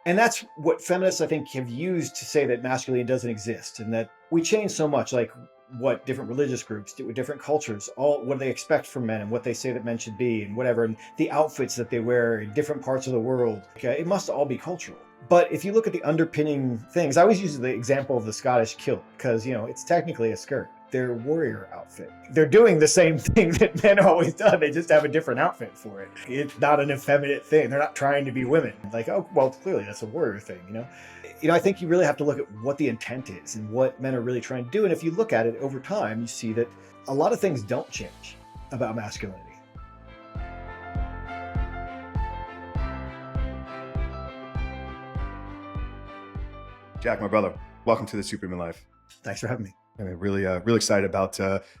And that's what feminists, I think, have used to say that masculinity doesn't exist and that we change so much, like what different religious groups do with different cultures, all what they expect from men and what they say that men should be and whatever, and the outfits that they wear in different parts of the world. Okay, it must all be cultural. But if you look at the underpinning things, I always use the example of the Scottish kilt because, it's technically a skirt. Their warrior outfit. They're doing the same thing that men always done. They just have a different outfit for it. It's not an effeminate thing. They're not trying to be women. Like, oh, well, clearly that's a warrior thing. I think you really have to look at what the intent is and what men are really trying to do. And if you look at it over time, you see that a lot of things don't change about masculinity. Jack, my brother, welcome to the Superman Life. Thanks for having me. I'm really excited about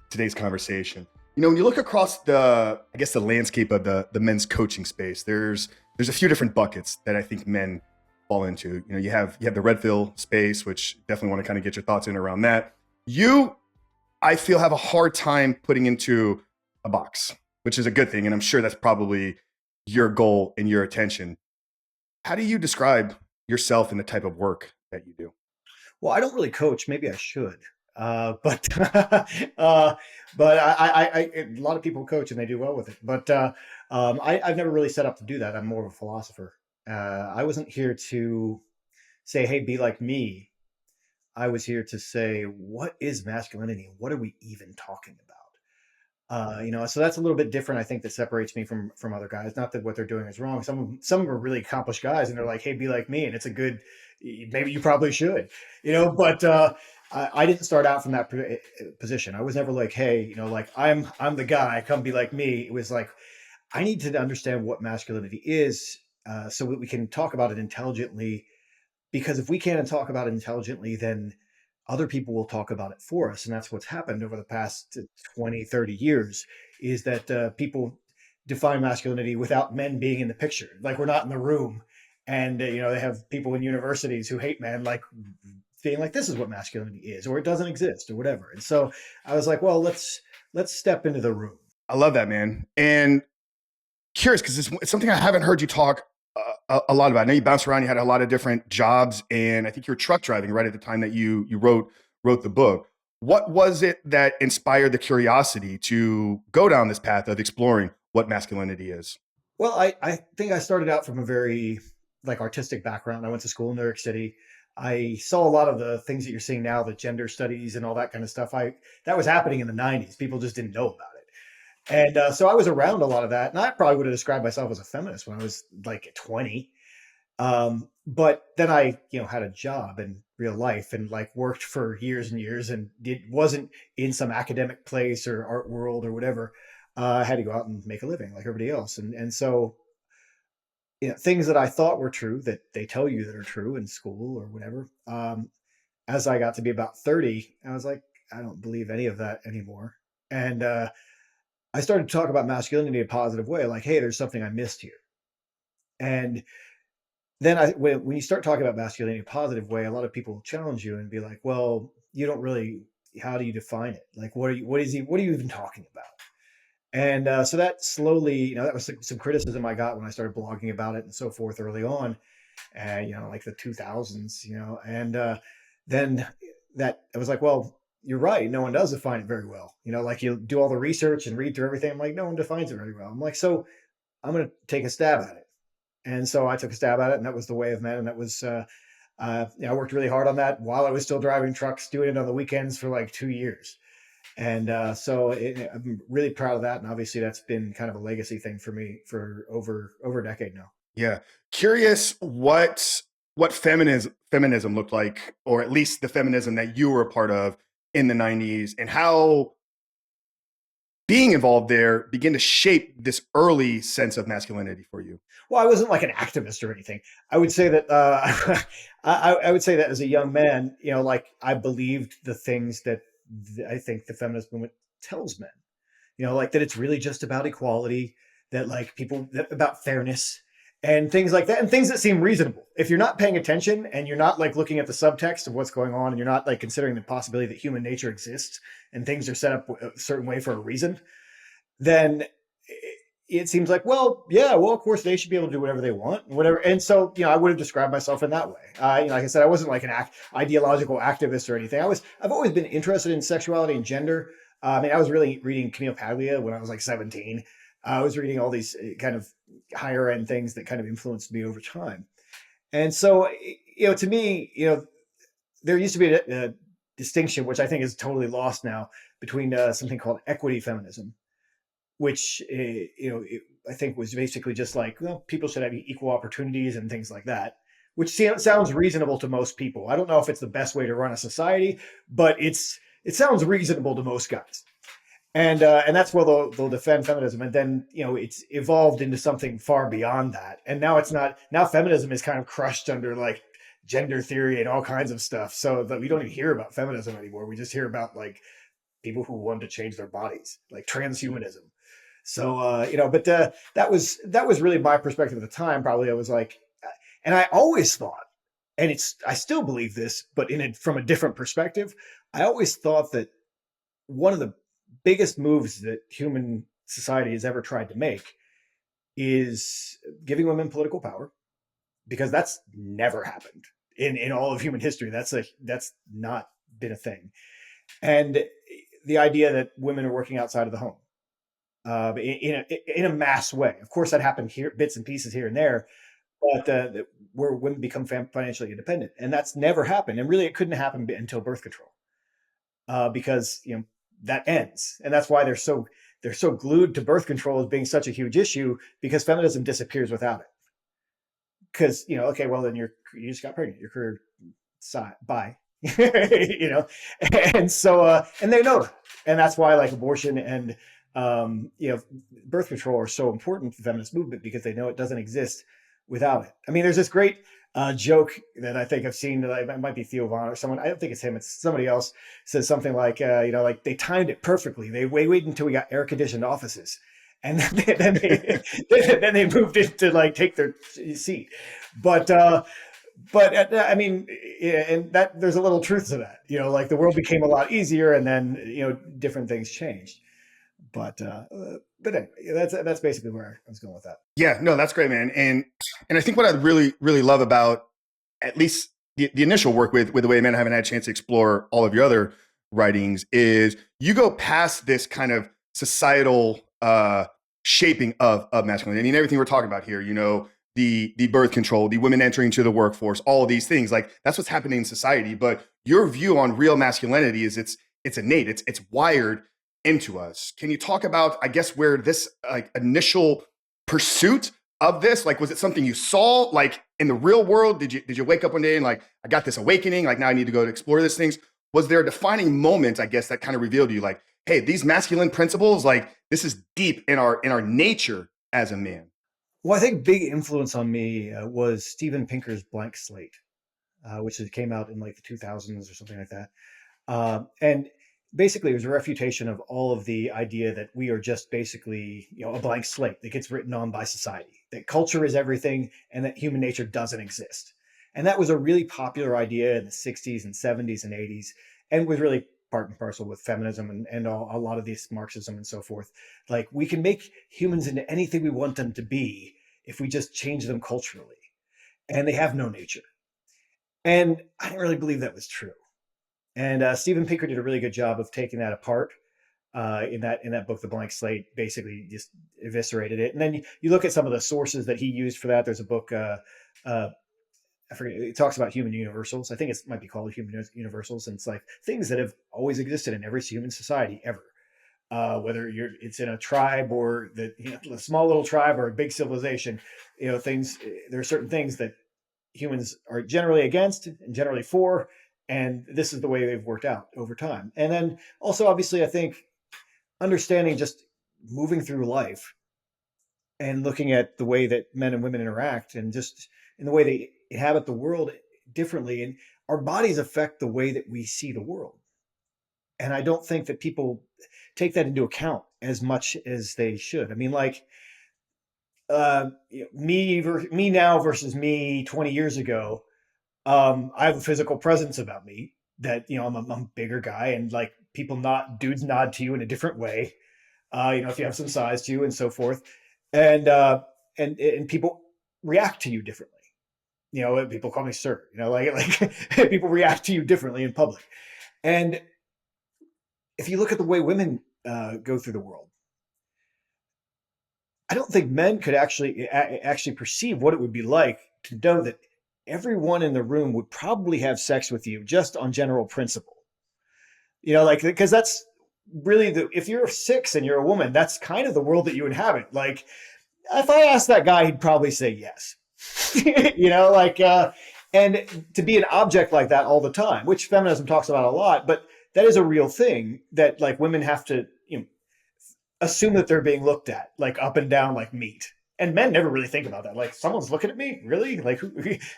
today's conversation. When you look across the landscape of the men's coaching space, there's a few different buckets that I think men fall into. You have the Redfield space, which definitely want to kind of get your thoughts in around that. I feel, have a hard time putting into a box, which is a good thing, and I'm sure that's probably your goal and your attention. How do you describe yourself and the type of work that you do? Well, I don't really coach. Maybe I should. But but a lot of people coach and they do well with it. But I've never really set up to do that. I'm more of a philosopher. I wasn't here to say, "Hey, be like me." I was here to say, "What is masculinity? What are we even talking about?" So that's a little bit different. I think that separates me from other guys. Not that what they're doing is wrong. Some of them are really accomplished guys, and they're like, "Hey, be like me," and it's a good. Maybe you probably should, But I didn't start out from that position. I was never like, "Hey, like I'm the guy. Come be like me." It was like I need to understand what masculinity is, so that we can talk about it intelligently. Because if we can't talk about it intelligently, then other people will talk about it for us. And that's what's happened over the past 20, 30 years is that people define masculinity without men being in the picture. Like we're not in the room. And, they have people in universities who hate men, like being like, this is what masculinity is, or it doesn't exist or whatever. And so I was like, well, let's step into the room. I love that, man. And curious, because it's something I haven't heard you talk a lot about. I know you bounced around, you had a lot of different jobs, and I think you were truck driving right at the time that you wrote the book. What was it that inspired the curiosity to go down this path of exploring what masculinity is? Well, I think I started out from a very like artistic background. I went to school in New York City. I saw a lot of the things that you're seeing now, the gender studies and all that kind of stuff. I That was happening in the '90s. People just didn't know about it. And so I was around a lot of that. And I probably would have described myself as a feminist when I was like 20. But then I, had a job in real life and like worked for years and years and it wasn't in some academic place or art world or whatever. I had to go out and make a living like everybody else. And so, things that I thought were true that they tell you that are true in school or whatever. As I got to be about 30, I was like, I don't believe any of that anymore. And I started to talk about masculinity in a positive way, like, hey, there's something I missed here. And then when you start talking about masculinity in a positive way, a lot of people challenge you and be like, well, you don't really, how do you define it? Like, what are you even talking about? And so that slowly, that was some criticism I got when I started blogging about it and so forth early on, and like the 2000s, and then that I was like, well, you're right. No one does define it very well. Like you do all the research and read through everything. I'm like, no one defines it very well. I'm like, so I'm going to take a stab at it. And so I took a stab at it, and that was The Way of Men. And that was, I worked really hard on that while I was still driving trucks, doing it on the weekends for like 2 years. And I'm really proud of that. And obviously, that's been kind of a legacy thing for me for over a decade now. Yeah, curious what feminism looked like, or at least the feminism that you were a part of in the '90s, and how being involved there began to shape this early sense of masculinity for you. Well, I wasn't like an activist or anything. I would say that I would say that as a young man, like I believed the things that I think the feminist movement tells men. Like that it's really just about equality, that like about fairness and things like that, and things that seem reasonable. If you're not paying attention and you're not like looking at the subtext of what's going on, and you're not like considering the possibility that human nature exists and things are set up a certain way for a reason, then it seems like, well, yeah, well, of course they should be able to do whatever they want, whatever. And so, I would have described myself in that way. Like I said, I wasn't like an ideological activist or anything. I've always been interested in sexuality and gender. I mean, I was really reading Camille Paglia when I was like 17. I was reading all these kind of higher end things that kind of influenced me over time. And so, to me, there used to be a distinction, which I think is totally lost now, between something called equity feminism, which I think was basically just like, well, people should have equal opportunities and things like that, which sounds reasonable to most people. I don't know if it's the best way to run a society, but it sounds reasonable to most guys. And that's where they'll defend feminism, and then it's evolved into something far beyond that. And now it's not. Now feminism is kind of crushed under like gender theory and all kinds of stuff, so that we don't even hear about feminism anymore. We just hear about like people who want to change their bodies, like transhumanism. So but that was really my perspective at the time. Probably I was like, and I always thought, and I still believe this, but from a different perspective. I always thought that one of the biggest moves that human society has ever tried to make is giving women political power, because that's never happened in all of human history. That's not been a thing. And the idea that women are working outside of the home in a mass way. Of course, that happened here, bits and pieces here and there, but where women become financially independent, and that's never happened. And really, it couldn't happen until birth control, because that ends, and that's why they're so glued to birth control as being such a huge issue, because feminism disappears without it. Because okay, well then you just got pregnant, your career bye. And so and they know that, and that's why like abortion and birth control are so important to the feminist movement, because they know it doesn't exist without it. I mean, there's this great joke that I think I've seen, that it might be Theo Von or someone. I don't think it's him. It's somebody else. Says something like, like they timed it perfectly. They waited until we got air conditioned offices, and then they moved in to like take their seat. But I mean, and that there's a little truth to that. Like the world became a lot easier, and then different things changed. But anyway, that's basically where I was going with that. Yeah, no, that's great, man. And I think what I really, really love about at least the initial work with The Way Men, I haven't had a chance to explore all of your other writings, is you go past this kind of societal shaping of masculinity and everything we're talking about here, the birth control, the women entering into the workforce, all of these things. Like that's what's happening in society. But your view on real masculinity is it's innate, it's wired into us. Can you talk about, I guess, where this like initial pursuit of this, like, was it something you saw like in the real world? Did you wake up one day and like, I got this awakening, like now I need to go to explore these things? Was there a defining moment, I guess, that kind of revealed to you like, hey, these masculine principles, like this is deep in our nature as a man? Well, I think big influence on me was Steven Pinker's Blank Slate, which came out in like the 2000s or something like that. And basically, it was a refutation of all of the idea that we are just basically, a blank slate that gets written on by society, that culture is everything, and that human nature doesn't exist. And that was a really popular idea in the 60s and 70s and 80s, and was really part and parcel with feminism and a lot of this Marxism and so forth. Like, we can make humans into anything we want them to be if we just change them culturally, and they have no nature. And I didn't really believe that was true. And Steven Pinker did a really good job of taking that apart in that book, The Blank Slate. Basically, just eviscerated it. And then you look at some of the sources that he used for that. There's a book, I forget. It talks about human universals. I think it might be called Human Universals, and it's like things that have always existed in every human society ever. Whether it's in a tribe or a small little tribe or a big civilization, things. There are certain things that humans are generally against and generally for. And this is the way they've worked out over time. And then also, obviously, I think understanding just moving through life and looking at the way that men and women interact, and just in the way they inhabit the world differently. And our bodies affect the way that we see the world. And I don't think that people take that into account as much as they should. I mean, like me now versus me 20 years ago. I have a physical presence about me that, I'm a bigger guy, and like dudes nod to you in a different way. If you have some size to you and so forth. and uh, and people react to you differently. People call me sir. Like people react to you differently in public. And if you look at the way women go through the world, I don't think men could actually perceive what it would be like to know that everyone in the room would probably have sex with you just on general principle. Like because that's really if you're 6 and you're a woman, that's kind of the world that you inhabit. Like if I asked that guy, he'd probably say yes. And to be an object like that all the time, which feminism talks about a lot, but that is a real thing that like women have to assume that they're being looked at like up and down like meat. And men never really think about that. Like someone's looking at me, really? Like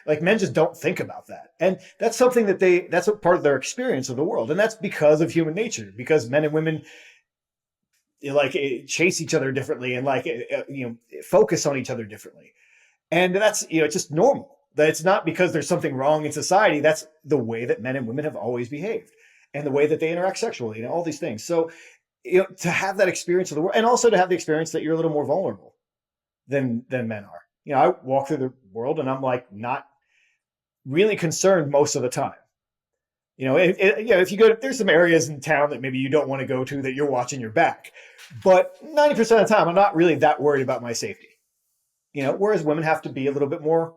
like men just don't think about that. And that's something that's a part of their experience of the world. And that's because of human nature, because men and women chase each other differently and focus on each other differently. And that's it's just normal. That it's not because there's something wrong in society. That's the way that men and women have always behaved, and the way that they interact sexually, all these things. So to have that experience of the world, and also to have the experience that you're a little more vulnerable than men are. I walk through the world and I'm like not really concerned most of the time. If you go, there's some areas in town that maybe you don't want to go to that you're watching your back, but 90% of the time I'm not really that worried about my safety. Whereas women have to be a little bit more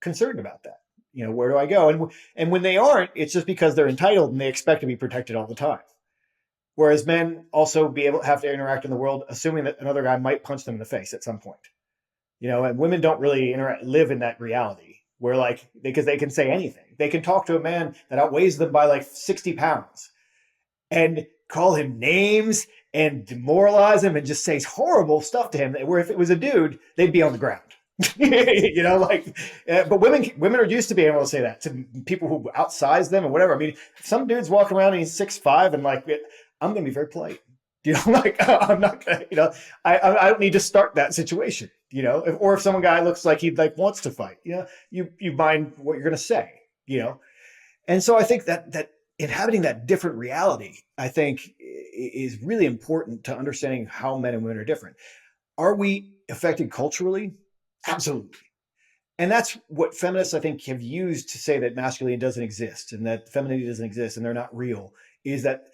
concerned about that. Where do I go? And when they aren't, it's just because they're entitled and they expect to be protected all the time. Whereas men also have to interact in the world, assuming that another guy might punch them in the face at some point. And women don't really live in that reality where because they can say anything. They can talk to a man that outweighs them by like 60 pounds and call him names and demoralize him and just say horrible stuff to him. Where if it was a dude, they'd be on the ground. But women are used to being able to say that to people who outsize them and whatever. I mean, if some dude's walking around and he's 6'5" and I'm going to be very polite. I'm not going to, I don't need to start that situation, or if some guy looks like he wants to fight, you mind what you're going to say, And so I think that inhabiting that different reality, I think is really important to understanding how men and women are different. Are we affected culturally? Absolutely. And that's what feminists, I think, have used to say that masculinity doesn't exist and that femininity doesn't exist and they're not real, is that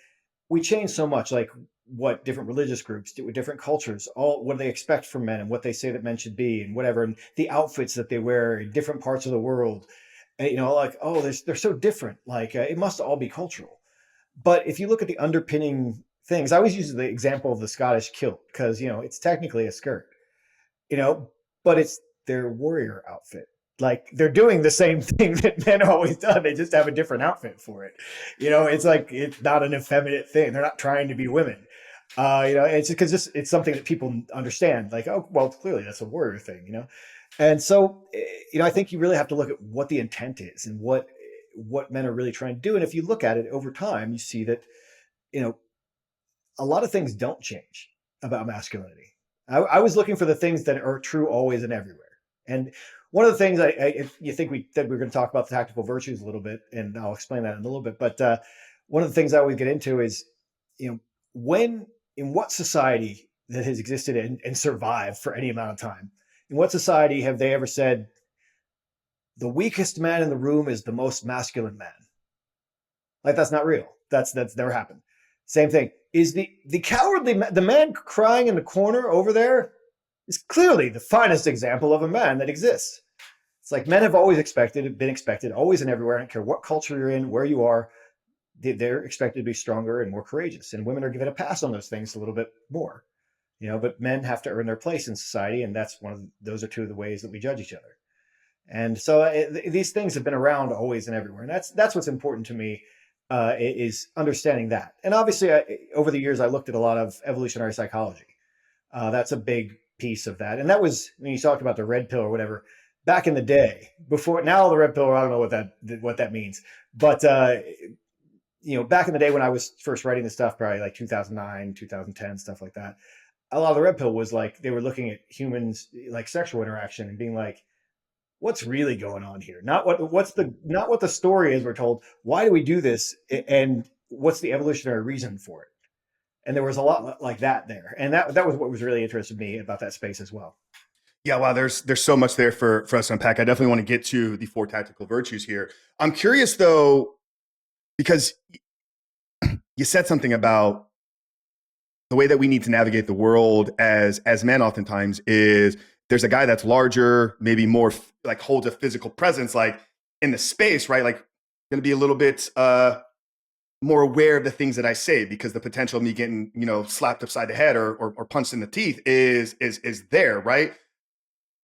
we change so much, like what different religious groups do with different cultures, what they expect from men and what they say that men should be and whatever, and the outfits that they wear in different parts of the world. They're so different. It must all be cultural. But if you look at the underpinning things, I always use the example of the Scottish kilt because, it's technically a skirt, but it's their warrior outfit. Like they're doing the same thing that men always done. They just have a different outfit for it. It's not an effeminate thing. They're not trying to be women. It's because it's something that people understand. Like, oh, well, clearly that's a warrior thing. And so, I think you really have to look at what the intent is and what men are really trying to do. And if you look at it over time, you see that, a lot of things don't change about masculinity. I was looking for the things that are true always and everywhere. And one of the things if you think we said we were going to talk about the tactical virtues a little bit, and I'll explain that in a little bit. But one of the things I always get into is, in what society that has existed and survived for any amount of time, in what society have they ever said, the weakest man in the room is the most masculine man? Like that's not real. That's never happened. Same thing. Is the cowardly the man crying in the corner over there is clearly the finest example of a man that exists. It's like men have always been expected, always and everywhere. I don't care what culture you're in, where you are, they're expected to be stronger and more courageous. And women are given a pass on those things a little bit more, but men have to earn their place in society. And that's those are two of the ways that we judge each other. And so these things have been around always and everywhere. And that's what's important to me, is understanding that. And obviously over the years, I looked at a lot of evolutionary psychology. That's a big piece of that. And that was when you talked about the red pill or whatever back in the day. Before now, the red pill, I don't know what that means, but back in the day when I was first writing this stuff, probably like 2009, 2010, stuff like that. A lot of the red pill was like they were looking at humans like sexual interaction and being like, what's really going on here? Not what the story is we're told. Why do we do this? And what's the evolutionary reason for it? And there was a lot like that there, and that was what was really interested me about that space as well. Yeah, wow, there's so much there for us to unpack. I definitely want to get to the four tactical virtues here. I'm curious though, because you said something about the way that we need to navigate the world as men oftentimes is there's a guy that's larger, maybe more like holds a physical presence like in the space, right? Like going to be a little bit more aware of the things that I say because the potential of me getting, slapped upside the head or punched in the teeth is there, right?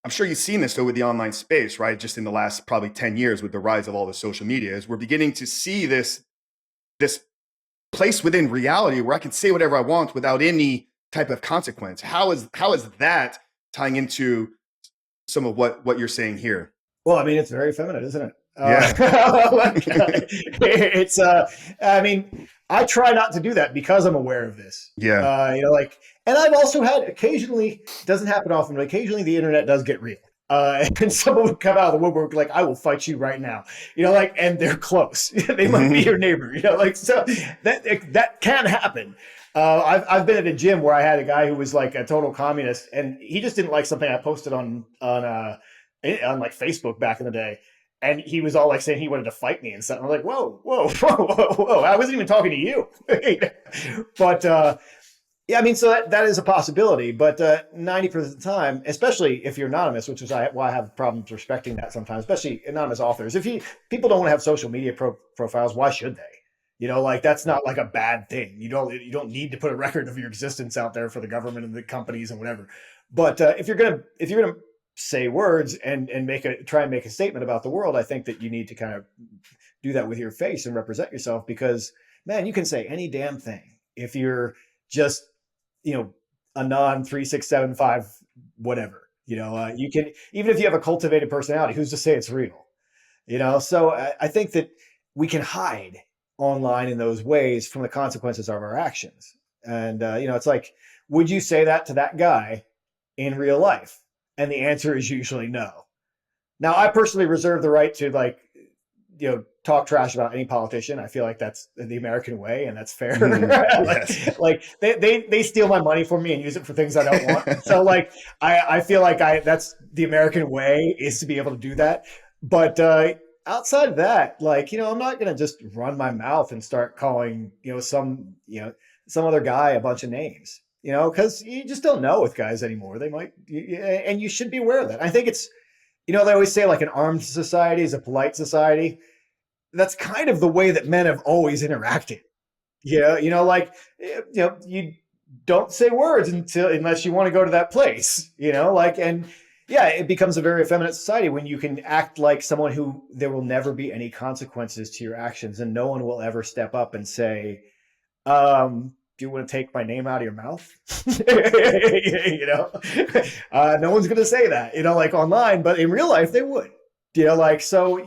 I'm sure you've seen this though with the online space, right? Just in the last probably 10 years with the rise of all the social media, is we're beginning to see this place within reality where I can say whatever I want without any type of consequence. How is that tying into some of what you're saying here? Well, I mean, it's very feminine, isn't it? Yeah. It's I mean, I try not to do that because I'm aware of this. Yeah. And I've also had occasionally, doesn't happen often, but occasionally the internet does get real. And someone would come out of the woodwork like, I will fight you right now, and they're close. They might be your neighbor, so that can happen. I've been at a gym where I had a guy who was like a total communist, and he just didn't like something I posted on like Facebook back in the day. And he was all like saying he wanted to fight me and stuff. I'm like, whoa, whoa, whoa, whoa, whoa. I wasn't even talking to you. But yeah, I mean, so that is a possibility. But 90% of the time, especially if you're anonymous, which is why I have problems respecting that sometimes, especially anonymous authors. If people don't want to have social media profiles, why should they? That's not like a bad thing. You don't need to put a record of your existence out there for the government and the companies and whatever. But if you're gonna say words and try and make a statement about the world, I think that you need to kind of do that with your face and represent yourself, because man, you can say any damn thing if you're just a non 3675 whatever. You can, even if you have a cultivated personality, who's to say it's real? So I think that we can hide online in those ways from the consequences of our actions. And it's like, would you say that to that guy in real life? And the answer is usually no. Now, I personally reserve the right to talk trash about any politician. I feel like that's the American way, and that's fair. Yes. like they steal my money from me and use it for things I don't want. So I feel like that's the American way, is to be able to do that. But outside of that, I'm not gonna just run my mouth and start calling some other guy a bunch of names. Because you just don't know with guys anymore. They might, and you should be aware of that. I think it's, they always say like an armed society is a polite society. That's kind of the way that men have always interacted. You don't say words unless you want to go to that place. And yeah, it becomes a very effeminate society when you can act like someone who there will never be any consequences to your actions, and no one will ever step up and say, do you want to take my name out of your mouth? No one's going to say that, online, but in real life they would, so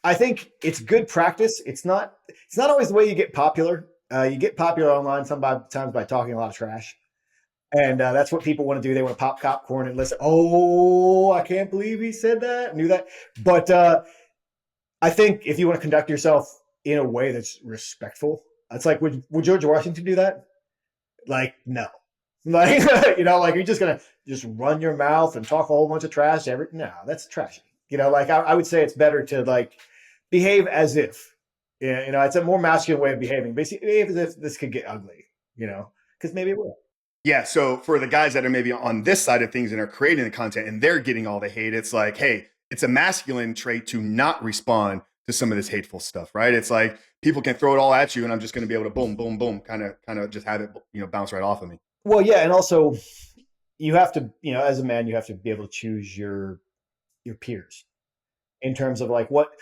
I think it's good practice. It's not always the way you get popular. You get popular online sometimes by talking a lot of trash. And that's what people want to do. They want to pop popcorn and listen. Oh, I can't believe he said that, knew that. But I think if you want to conduct yourself in a way that's respectful, it's like, would George Washington do that? No. You're just going to just run your mouth and talk a whole bunch of trash. No, that's trashy. I would say it's better to behave as if, it's a more masculine way of behaving. Basically, behave as if this could get ugly, because maybe it will. Yeah. So for the guys that are maybe on this side of things and are creating the content and they're getting all the hate, it's like, hey, it's a masculine trait to not respond to some of this hateful stuff, right? It's like people can throw it all at you and I'm just going to be able to boom, boom, boom, kind of just have it, bounce right off of me. Well, yeah. And also you have to, as a man, you have to be able to choose your peers in terms of what,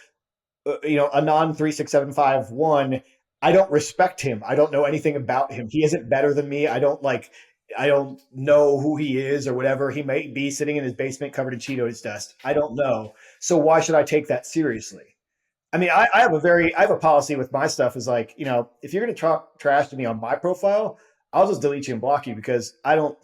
a non 36751, I don't respect him. I don't know anything about him. He isn't better than me. I don't know who he is or whatever. He may be sitting in his basement covered in Cheetos dust. I don't know. So why should I take that seriously? I mean, I have a policy with my stuff is if you're going to talk trash to me on my profile, I'll just delete you and block you, because I don't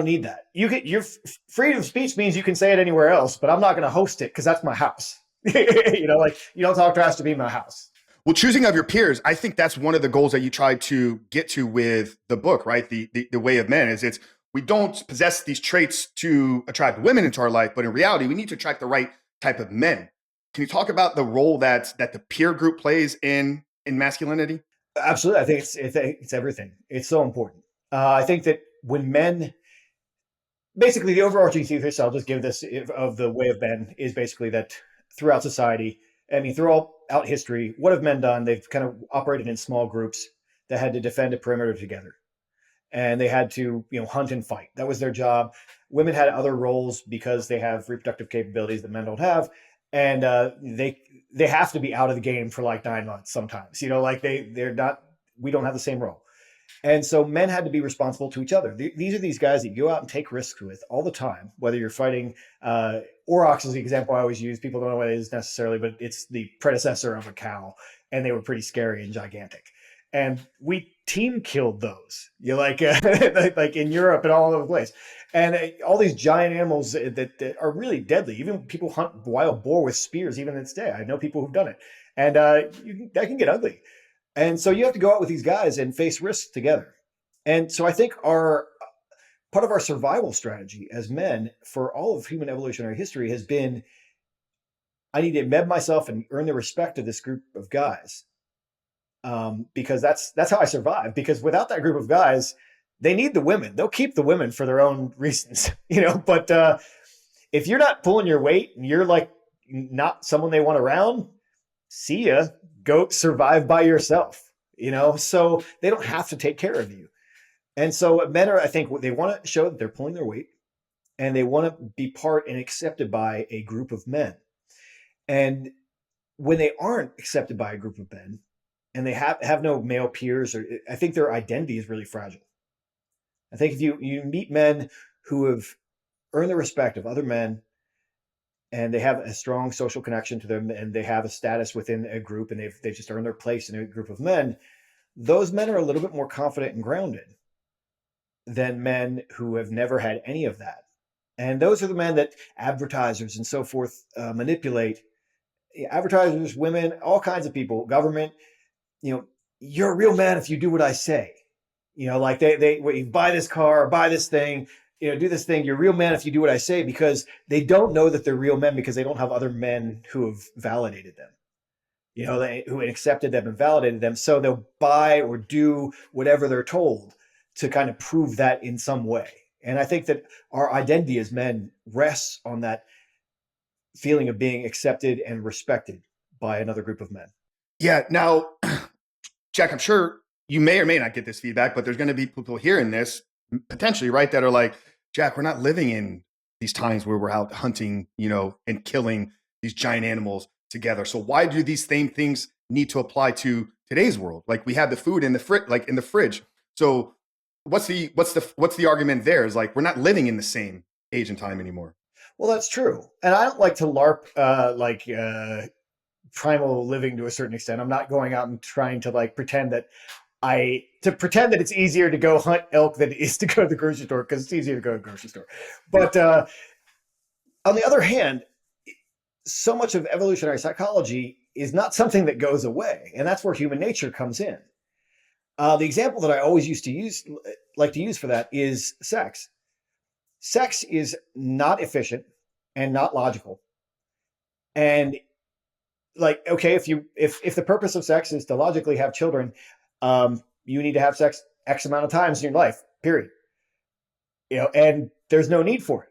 need that. Your freedom of speech means you can say it anywhere else, but I'm not going to host it because that's my house. You don't talk trash to me in my house. Well, choosing of your peers, I think that's one of the goals that you try to get to with the book, right? The way of men is it's we don't possess these traits to attract women into our life, but in reality, we need to attract the right type of men. Can you talk about the role that the peer group plays in masculinity? Absolutely. I think it's everything. It's so important. I think that when men, basically the overarching thesis, I'll just give this of the way of men is basically that throughout society, I mean, throughout history, what have men done? They've kind of operated in small groups that had to defend a perimeter together, and they had to, hunt and fight. That was their job. Women had other roles because they have reproductive capabilities that men don't have, and they have to be out of the game for like 9 months sometimes. Like they're not. We don't have the same role. And so men had to be responsible to each other. These are these guys that you go out and take risks with all the time, whether you're fighting. Aurochs is the example I always use. People don't know what it is necessarily, but it's the predecessor of a cow, and they were pretty scary and gigantic. And we team killed those. You like like in Europe and all over the place, and all these giant animals that are really deadly. Even people hunt wild boar with spears. Even to this day, I know people who've done it, and that can get ugly. And so you have to go out with these guys and face risks together. And so I think our part of our survival strategy as men for all of human evolutionary history has been I need to embed myself and earn the respect of this group of guys. Because that's how I survive. Because without that group of guys, they need the women. They'll keep the women for their own reasons, But if you're not pulling your weight and you're like not someone they want around, see ya. Go survive by yourself, so they don't have to take care of you. And so men are, I think, they want to show that they're pulling their weight and they want to be part and accepted by a group of men. And when they aren't accepted by a group of men and they have no male peers, or I think their identity is really fragile. I think if you meet men who have earned the respect of other men and they have a strong social connection to them and they have a status within a group and they've just earned their place in a group of men, those men are a little bit more confident and grounded than men who have never had any of that. And those are the men that advertisers and so forth manipulate. Advertisers, women, all kinds of people, government, you're a real man if you do what I say. Like when you buy this car or buy this thing, do this thing. You're a real man if you do what I say, because they don't know that they're real men because they don't have other men who have validated them, who accepted them and validated them. So they'll buy or do whatever they're told to kind of prove that in some way. And I think that our identity as men rests on that feeling of being accepted and respected by another group of men. Yeah. Now, Jack, I'm sure you may or may not get this feedback, but there's going to be people hearing this potentially, right, that are like, Jack, we're not living in these times where we're out hunting, and killing these giant animals together. So why do these same things need to apply to today's world? Like we have the food in the fridge. So what's the argument there? Is like we're not living in the same age and time anymore. Well, that's true. And I don't like to LARP primal living to a certain extent. I'm not going out and trying to pretend that it's easier to go hunt elk than it is to go to the grocery store, because it's easier to go to the grocery store. But on the other hand, so much of evolutionary psychology is not something that goes away. And that's where human nature comes in. The example that I always like to use for that is sex. Sex is not efficient and not logical. And okay, if the purpose of sex is to logically have children, you need to have sex X amount of times in your life, period. And there's no need for it.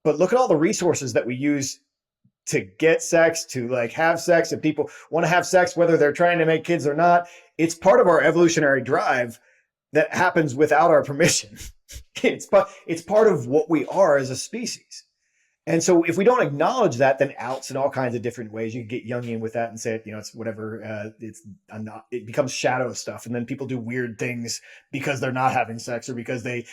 But look at all the resources that we use to get sex, to have sex, and people want to have sex whether they're trying to make kids or not. It's part of our evolutionary drive that happens without our permission. It's part of what we are as a species. And so if we don't acknowledge that, then outs in all kinds of different ways. You can get Jungian with that and say, it's whatever, it becomes shadow stuff. And then people do weird things because they're not having sex or because they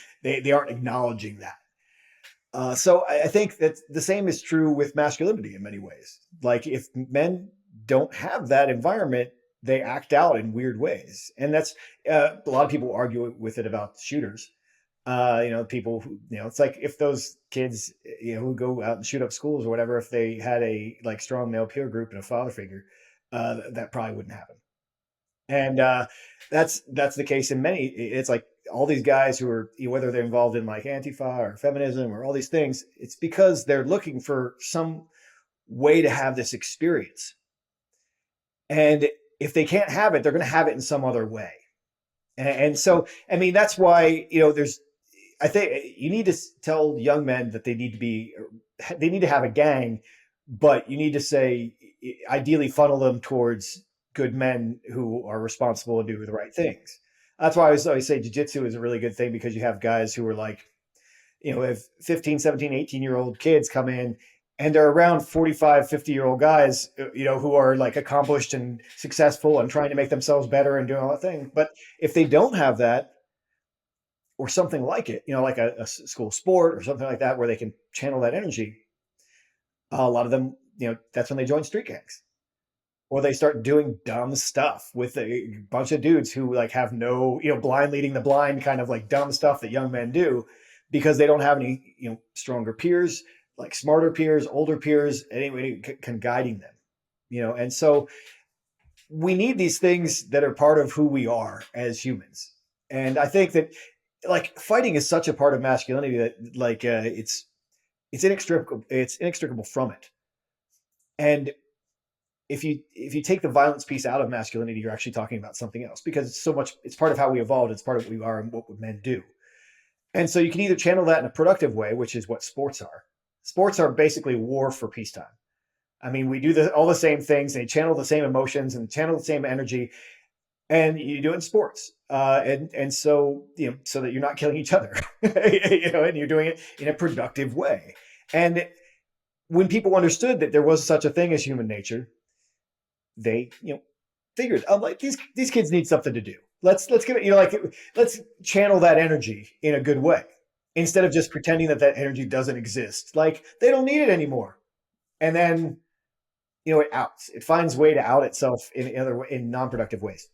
aren't acknowledging that. So I think that the same is true with masculinity in many ways. Like if men don't have that environment, they act out in weird ways. And that's a lot of people argue with it about shooters. People who, it's like if those kids, who go out and shoot up schools or whatever, if they had a strong male peer group and a father figure, that probably wouldn't happen. And that's the case in many. It's like all these guys who are, whether they're involved in like Antifa or feminism or all these things, it's because they're looking for some way to have this experience. And if they can't have it, they're going to have it in some other way. And so, I mean, that's why, I think you need to tell young men that they need to have a gang, but you need to say, ideally funnel them towards good men who are responsible and do the right things. That's why always say jujitsu is a really good thing, because you have guys who are like, if 15, 17, 18-year-old kids come in and they're around 45, 50-year-old guys, who are like accomplished and successful and trying to make themselves better and doing all that thing. But if they don't have that, or something like it, like a school sport or something like that, where they can channel that energy, a lot of them, that's when they join street gangs, or they start doing dumb stuff with a bunch of dudes who like have no, blind leading the blind kind of like dumb stuff that young men do, because they don't have any, stronger peers, like smarter peers, older peers, anybody can guiding them, and so we need these things that are part of who we are as humans. And I think that like fighting is such a part of masculinity that like it's inextricable from it. And if you take the violence piece out of masculinity, you're actually talking about something else, because it's part of how we evolved, it's part of what we are and what men do. And so you can either channel that in a productive way, which is what sports are. Sports are basically war for peacetime. I mean, we do all the same things, they channel the same emotions and channel the same energy, and you do it in sports, and so so that you're not killing each other, and you're doing it in a productive way. And when people understood that there was such a thing as human nature, they figured, oh, like these kids need something to do. Let's give it, let's channel that energy in a good way, instead of just pretending that energy doesn't exist. Like they don't need it anymore, and then it finds way to out itself in non-productive ways.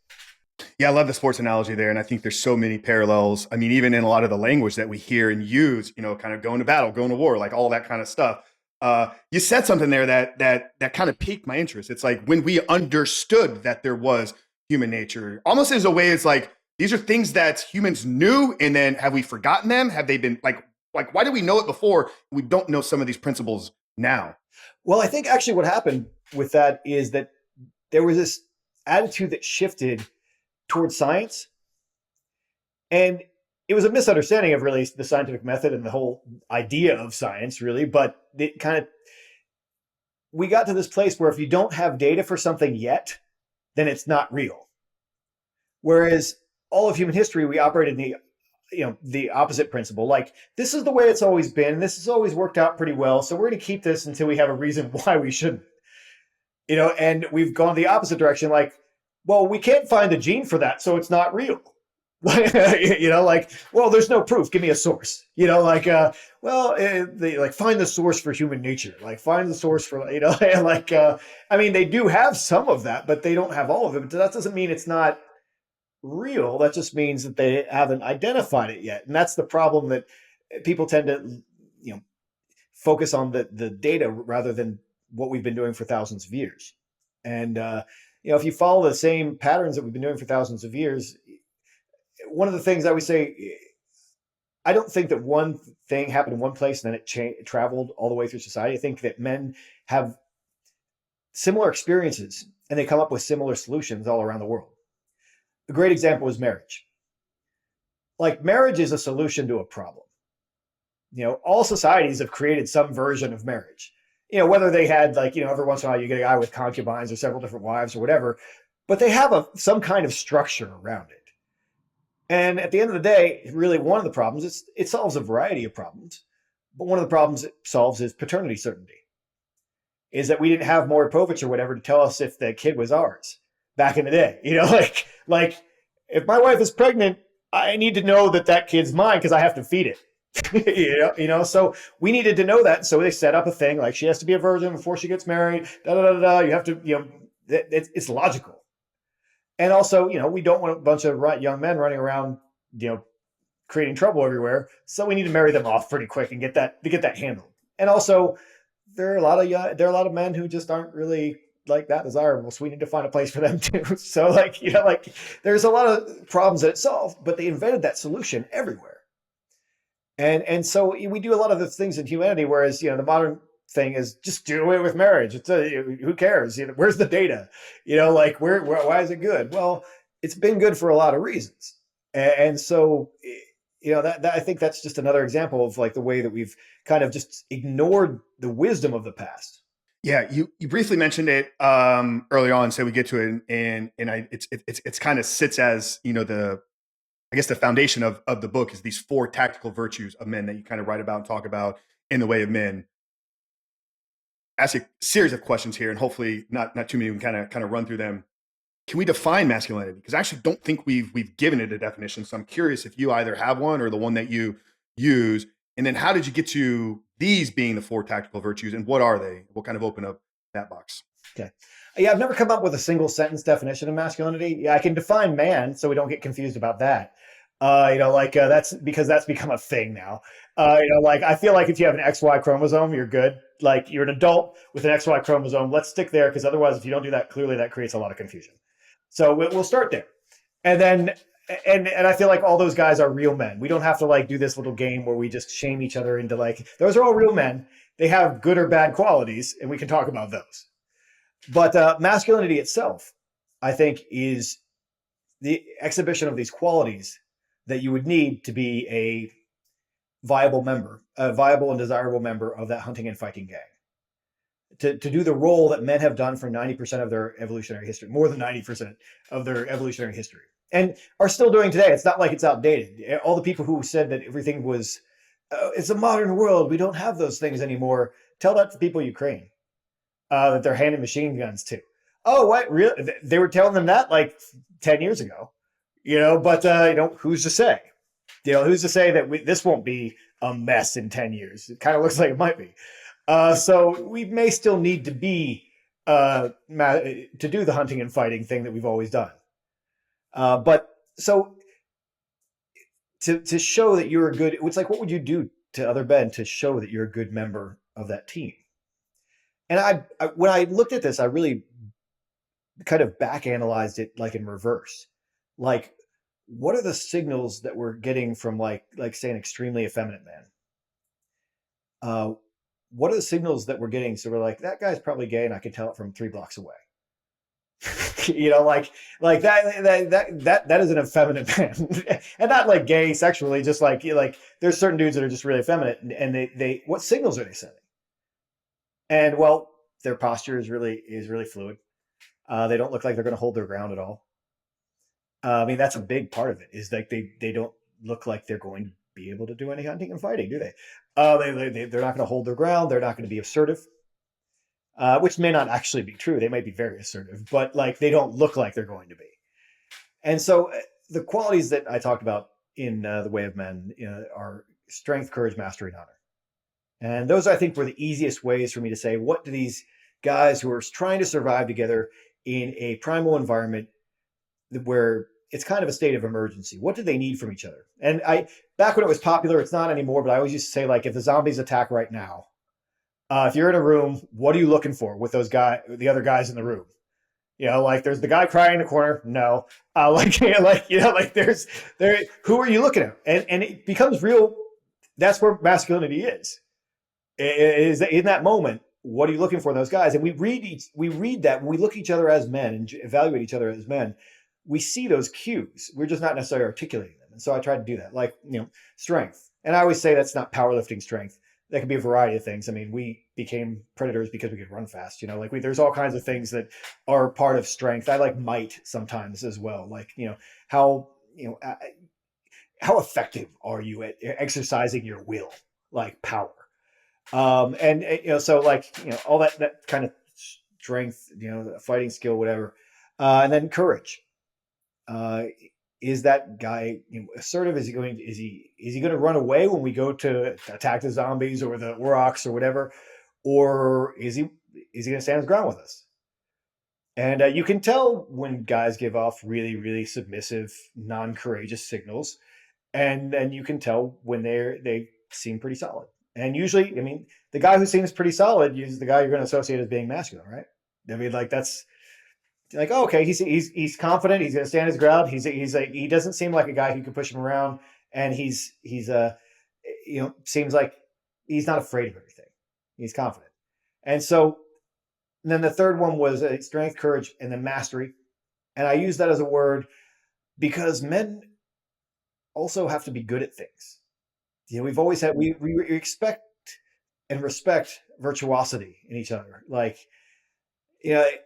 Yeah, I love the sports analogy there. And I think there's so many parallels. I mean, even in a lot of the language that we hear and use, kind of going to battle, going to war, like all that kind of stuff. You said something there that kind of piqued my interest. It's like when we understood that there was human nature, almost as a way, it's like, these are things that humans knew. And then have we forgotten them? Have they been like, why did we know it before? We don't know some of these principles now. Well, I think actually what happened with that is that there was this attitude that shifted towards science. And it was a misunderstanding of really the scientific method and the whole idea of science, really. But we got to this place where if you don't have data for something yet, then it's not real. Whereas all of human history, we operated in the opposite principle. Like, this is the way it's always been. This has always worked out pretty well. So we're going to keep this until we have a reason why we shouldn't. And we've gone the opposite direction. Like, well, we can't find a gene for that, so it's not real. Like, well, there's no proof. Give me a source. Like, they like find the source for human nature. Like, find the source for like. I mean, they do have some of that, but they don't have all of it. But that doesn't mean it's not real. That just means that they haven't identified it yet, and that's the problem, that people tend to, focus on the data rather than what we've been doing for thousands of years. And if you follow the same patterns that we've been doing for thousands of years, one of the things I would say, I don't think that one thing happened in one place and then it traveled all the way through society. I think that men have similar experiences and they come up with similar solutions all around the world. A great example is marriage. Like, marriage is a solution to a problem. All societies have created some version of marriage. Whether they had like, every once in a while you get a guy with concubines or several different wives or whatever, but they have some kind of structure around it. And at the end of the day, really one of the problems, it solves a variety of problems, but one of the problems it solves is paternity certainty. Is that we didn't have Maury Povich or whatever to tell us if the kid was ours back in the day. Like if my wife is pregnant, I need to know that kid's mine because I have to feed it. So we needed to know that. So they set up a thing like she has to be a virgin before she gets married. You have to, it's logical. And also, we don't want a bunch of young men running around, creating trouble everywhere. So we need to marry them off pretty quick and get that handled. And also, there are a lot of men who just aren't really like that desirable, so we need to find a place for them too. So like, like there's a lot of problems that it solved, but they invented that solution everywhere. And so we do a lot of the things in humanity, whereas the modern thing is just do away with marriage. It's who cares? Where's the data? Like why is it good? Well, it's been good for a lot of reasons, and so that I think that's just another example of like the way that we've kind of just ignored the wisdom of the past. Yeah, you briefly mentioned it early on, so we get to it, and it's kind of sits as the I guess the foundation of the book is these four tactical virtues of men that you kind of write about and talk about in the way of men. Ask a series of questions here, and hopefully not too many. We can kind of run through them. Can we define masculinity? Because I actually don't think we've given it a definition. So I'm curious if you either have one or the one that you use. And then how did you get to these being the four tactical virtues, and what are they? We'll kind of open up that box. Okay. Yeah, I've never come up with a single sentence definition of masculinity. Yeah, I can define man, so we don't get confused about that. That's because that's become a thing now. Like I feel like if you have an XY chromosome, you're good. Like you're an adult with an XY chromosome. Let's stick there, because otherwise, if you don't do that, clearly that creates a lot of confusion. So we'll start there, and then and I feel like all those guys are real men. We don't have to like do this little game where we just shame each other into like those are all real men. They have good or bad qualities, and we can talk about those. But masculinity itself, I think, is the exhibition of these qualities that you would need to be a viable and desirable member of that hunting and fighting gang. To do the role that men have done for 90% of their evolutionary history, more than 90% of their evolutionary history, and are still doing today. It's not like it's outdated. All the people who said that everything was, it's a modern world, we don't have those things anymore, tell that to people in Ukraine that they're handing machine guns to. Oh, what? Really? They were telling them that like 10 years ago, but who's to say? Who's to say that this won't be a mess in 10 years? It kind of looks like it might be. So we may still need to be to do the hunting and fighting thing that we've always done. But so to show that you're a good, it's like, what would you do to other men to show that you're a good member of that team? And I when I looked at this, I really kind of back analyzed it like in reverse. Like, what are the signals that we're getting from like say an extremely effeminate man? What are the signals that we're getting? So we're like, that guy's probably gay, and I can tell it from 3 blocks away. Like that is an effeminate man, and not like gay sexually, just like there's certain dudes that are just really effeminate, and they what signals are they sending? And well, their posture is really fluid. They don't look like they're going to hold their ground at all. I mean, that's a big part of it. Is like they don't look like they're going to be able to do any hunting and fighting, do they? They're not going to hold their ground. They're not going to be assertive, which may not actually be true. They might be very assertive, but like they don't look like they're going to be. And so the qualities that I talked about in The Way of Men are strength, courage, mastery, and honor. And those, I think, were the easiest ways for me to say, what do these guys who are trying to survive together in a primal environment where it's kind of a state of emergency, what do they need from each other? And back when it was popular, it's not anymore, but I always used to say, like, if the zombies attack right now, if you're in a room, what are you looking for with the other guys in the room? Like there's the guy crying in the corner. No, there's who are you looking at? And it becomes real. That's where masculinity is in that moment. What are you looking for in those guys? And we read that when we look at each other as men and evaluate each other as men, we see those cues. We're just not necessarily articulating them. And so I try to do that, like, strength. And I always say that's not powerlifting strength. That could be a variety of things. I mean, we became predators because we could run fast, there's all kinds of things that are part of strength. I like might sometimes as well. Like, how effective are you at exercising your will, like power? So like, all that kind of strength, fighting skill, whatever. And then courage. Is that guy assertive? Is he going to run away when we go to attack the zombies or the Aurochs or whatever, or is he going to stand his ground with us? And you can tell when guys give off really, really submissive, non-courageous signals, and then you can tell when they seem pretty solid. And usually, I mean, the guy who seems pretty solid is the guy you're going to associate as being masculine, right? I mean, like that's like, oh, okay, he's confident. He's going to stand his ground. He's like, he doesn't seem like a guy who can push him around, and seems like he's not afraid of everything. He's confident. And so and then the third one was strength, courage, and then mastery. And I use that as a word because men also have to be good at things. We've always had we expect and respect virtuosity in each other. Like,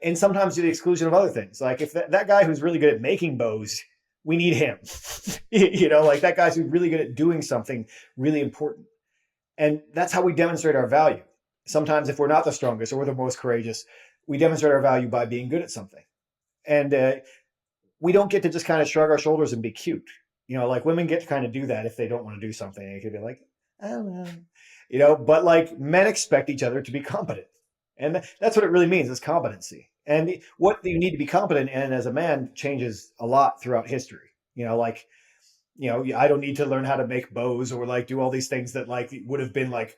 and sometimes to the exclusion of other things. Like if that guy who's really good at making bows, we need him. Like that guy's who's really good at doing something really important. And that's how we demonstrate our value. Sometimes if we're not the strongest or we're the most courageous, we demonstrate our value by being good at something. And we don't get to just kind of shrug our shoulders and be cute. Like women get to kind of do that if they don't want to do something. It could be like, I don't know. But like men expect each other to be competent. And that's what it really means is competency. And what you need to be competent in as a man changes a lot throughout history. I don't need to learn how to make bows or like do all these things that like would have been like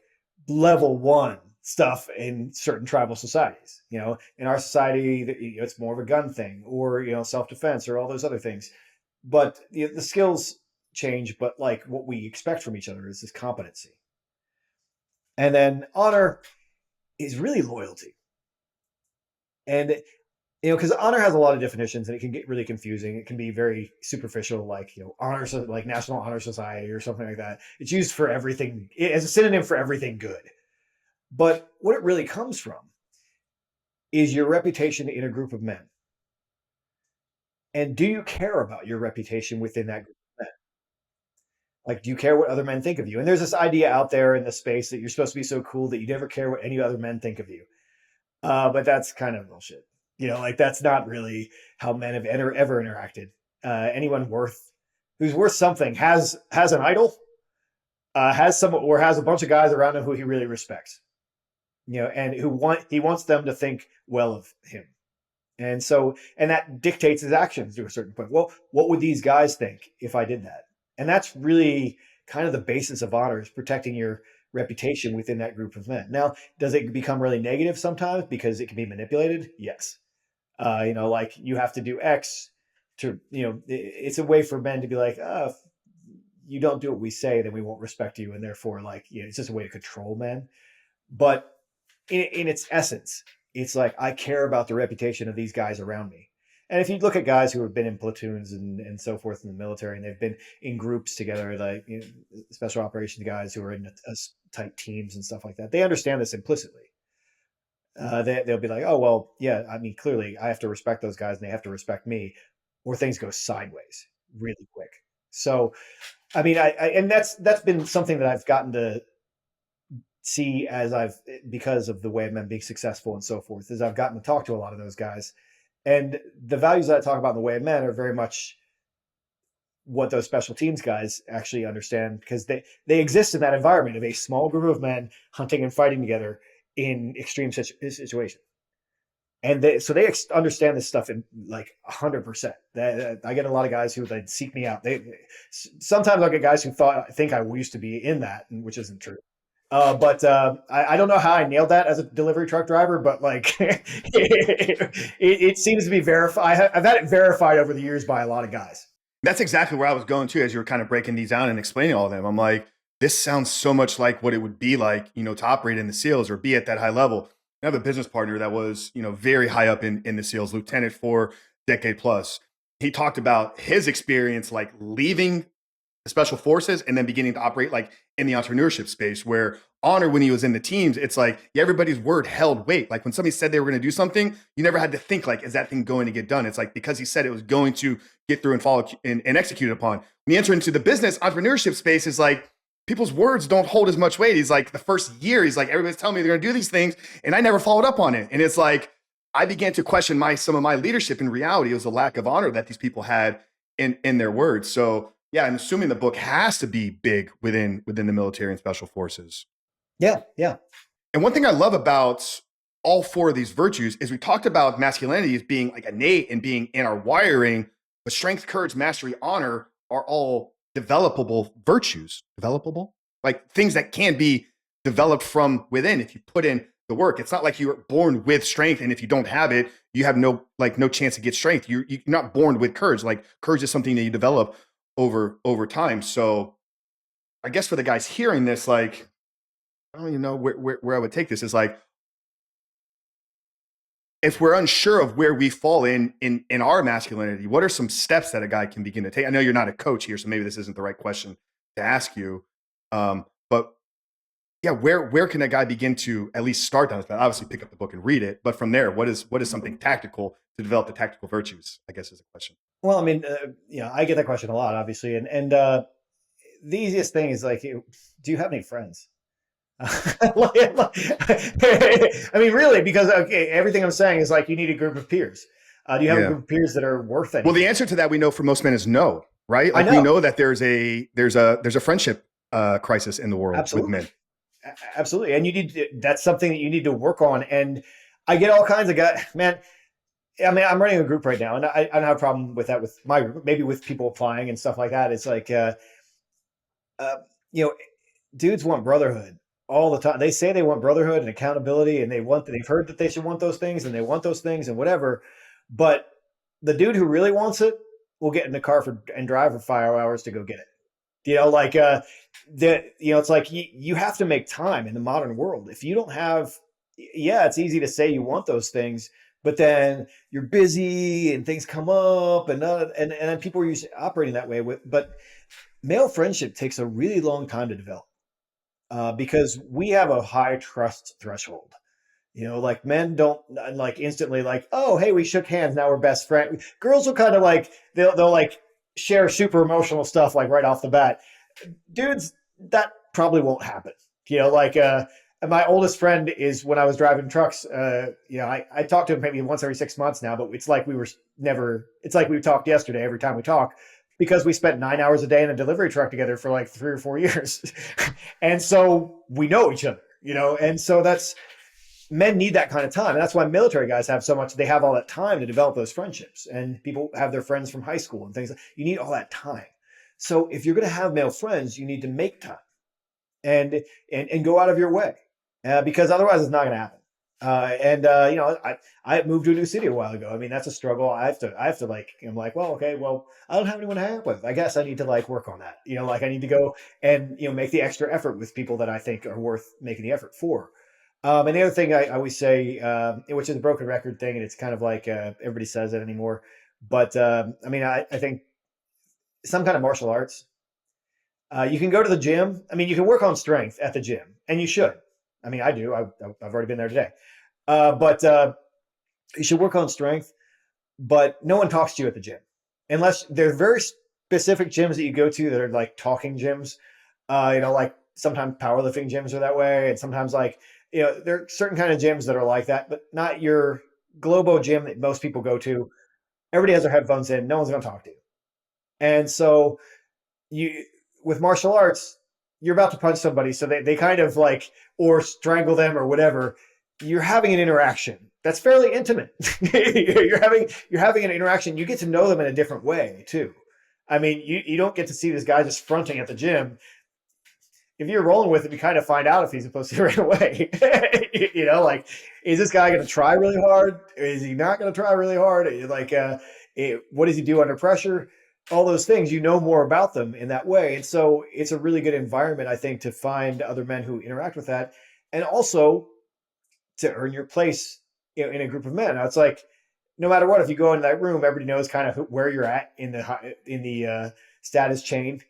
level one stuff in certain tribal societies. In our society, it's more of a gun thing or, self-defense or all those other things. But the skills change, but like what we expect from each other is this competency. And then honor is really loyalty. And because honor has a lot of definitions and it can get really confusing. It can be very superficial, like honor, like National Honor Society or something like that. It's used for everything as a synonym for everything good. But what it really comes from is your reputation in a group of men. And do you care about your reputation within that group of men? Like, do you care what other men think of you? And there's this idea out there in the space that you're supposed to be so cool that you never care what any other men think of you. But that's kind of bullshit. Like that's not really how men have ever interacted. Anyone who's worth something has an idol, has a bunch of guys around him who he really respects. And he wants them to think well of him. And that dictates his actions to a certain point. Well, what would these guys think if I did that? And that's really kind of the basis of honor, is protecting your reputation within that group of men. Now, does it become really negative sometimes because it can be manipulated? Yes. Like you have to do X to, it's a way for men to be like, if you don't do what we say, then we won't respect you. And therefore, like, it's just a way to control men. But in its essence, it's like, I care about the reputation of these guys around me. And if you look at guys who have been in platoons and so forth in the military, and they've been in groups together, like special operations guys who are in tight teams and stuff like that, they understand this implicitly. They'll be like, oh, well, yeah, I mean, clearly I have to respect those guys and they have to respect me, or things go sideways really quick. So, I mean, and that's been something that I've gotten to see because of the way men being successful and so forth, is I've gotten to talk to a lot of those guys. And the values that I talk about in the way of men are very much what those special teams guys actually understand, because they exist in that environment of a small group of men hunting and fighting together in extreme situations. And they understand this stuff in like 100%. I get a lot of guys who like seek me out. Sometimes I'll get guys who think I used to be in that, which isn't true. But I don't know how I nailed that as a delivery truck driver, but like it seems to be verified. I've had it verified over the years by a lot of guys. That's exactly where I was going to as you were kind of breaking these down and explaining all of them. I'm like, this sounds so much like what it would be like, to operate in the SEALs or be at that high level. I have a business partner that was, very high up in the SEALs, lieutenant for decade plus. He talked about his experience, like leaving the special forces and then beginning to operate like in the entrepreneurship space, where honor, when he was in the teams, it's like everybody's word held weight. Like when somebody said they were going to do something, you never had to think like, is that thing going to get done? It's like, because he said it was going to get through and follow and execute upon. When you enter into the business entrepreneurship space, is like people's words don't hold as much weight. He's like, the first year, he's like, everybody's telling me they're going to do these things, and I never followed up on it. And it's like, I began to question some of my leadership. In reality, it was a lack of honor that these people had in their words. So yeah, I'm assuming the book has to be big within the military and special forces. Yeah. And one thing I love about all four of these virtues is we talked about masculinity as being like innate and being in our wiring, but strength, courage, mastery, honor are all developable virtues. Developable? Like things that can be developed from within if you put in the work. It's not like you're born with strength, and if you don't have it, you have no chance to get strength. You're not born with courage. Like courage is something that you develop over time. So I guess for the guys hearing this, like I don't even know where I would take this. Is like if we're unsure of where we fall in our masculinity, what are some steps that a guy can begin to take? I know you're not a coach here, so maybe this isn't the right question to ask you. But yeah, where can a guy begin to at least start down this path? Obviously, pick up the book and read it, but from there, what is something tactical to develop the tactical virtues? I guess is a question. Well, I mean, I get that question a lot, obviously, and the easiest thing is like, do you have any friends? I mean, really, because okay, everything I'm saying is like you need a group of peers. Do you have a Yeah. group of peers that are worth Well, the anything? answer to that we know for most men is no, right? I Like we know, know that there's a friendship crisis in the world with absolutely, men. absolutely, and you need that's something that you need to work on. And I get all kinds of guys, man. I mean, I'm running a group right now, and I don't have a problem with that with my group. Maybe with people applying and stuff like that. It's like, uh, you know, dudes want brotherhood all the time. They say they want brotherhood and accountability, and they've heard that they should want those things, and they want those things, and whatever. But the dude who really wants it will get in the car and drive for 5 hours to go get it. Like it's like you have to make time in the modern world. If you don't have, yeah, it's easy to say you want those things, but then you're busy and things come up, and then people are usually operating that way but male friendship takes a really long time to develop because we have a high trust threshold. Like men don't like instantly like, oh, hey, we shook hands, now we're best friends. Girls will kind of like they'll like share super emotional stuff like right off the bat. Dudes, that probably won't happen. Like my oldest friend is when I was driving trucks. I talk to him maybe once every 6 months now, but it's like we were never. It's like we talked yesterday every time we talk because we spent 9 hours a day in a delivery truck together for like 3 or 4 years, and so we know each other. And so that's men need that kind of time. And that's why military guys have so much, they have all that time to develop those friendships. And people have their friends from high school and things. You need all that time. So if you're going to have male friends, you need to make time and go out of your way because otherwise it's not going to happen. I moved to a new city a while ago. I mean, that's a struggle. I have to like, I'm like, well, okay, well, I don't have anyone to hang out with. I guess I need to like work on that. Like I need to go and, make the extra effort with people that I think are worth making the effort for. And the other thing I always say, which is a broken record thing, and it's kind of like everybody says it anymore. But I mean, I think some kind of martial arts. You can go to the gym. I mean, you can work on strength at the gym, and you should. I mean, I do. I've already been there today. But you should work on strength. But no one talks to you at the gym, unless they're very specific gyms that you go to that are like talking gyms. Like sometimes powerlifting gyms are that way, and sometimes like there are certain kind of gyms that are like that, but not your Globo gym that most people go to. Everybody has their headphones in. No one's going to talk to you. And so you, with martial arts, you're about to punch somebody. So they kind of like, or strangle them or whatever. You're having an interaction that's fairly intimate. you're having an interaction. You get to know them in a different way too. I mean, you don't get to see this guy just fronting at the gym. If you're rolling with him, you kind of find out if he's supposed to right away. Like, is this guy going to try really hard? Or is he not going to try really hard? Like, what does he do under pressure? All those things, more about them in that way. And so it's a really good environment, I think, to find other men who interact with that. And also to earn your place in a group of men. Now, it's like, no matter what, if you go into that room, everybody knows kind of where you're at in the status chain.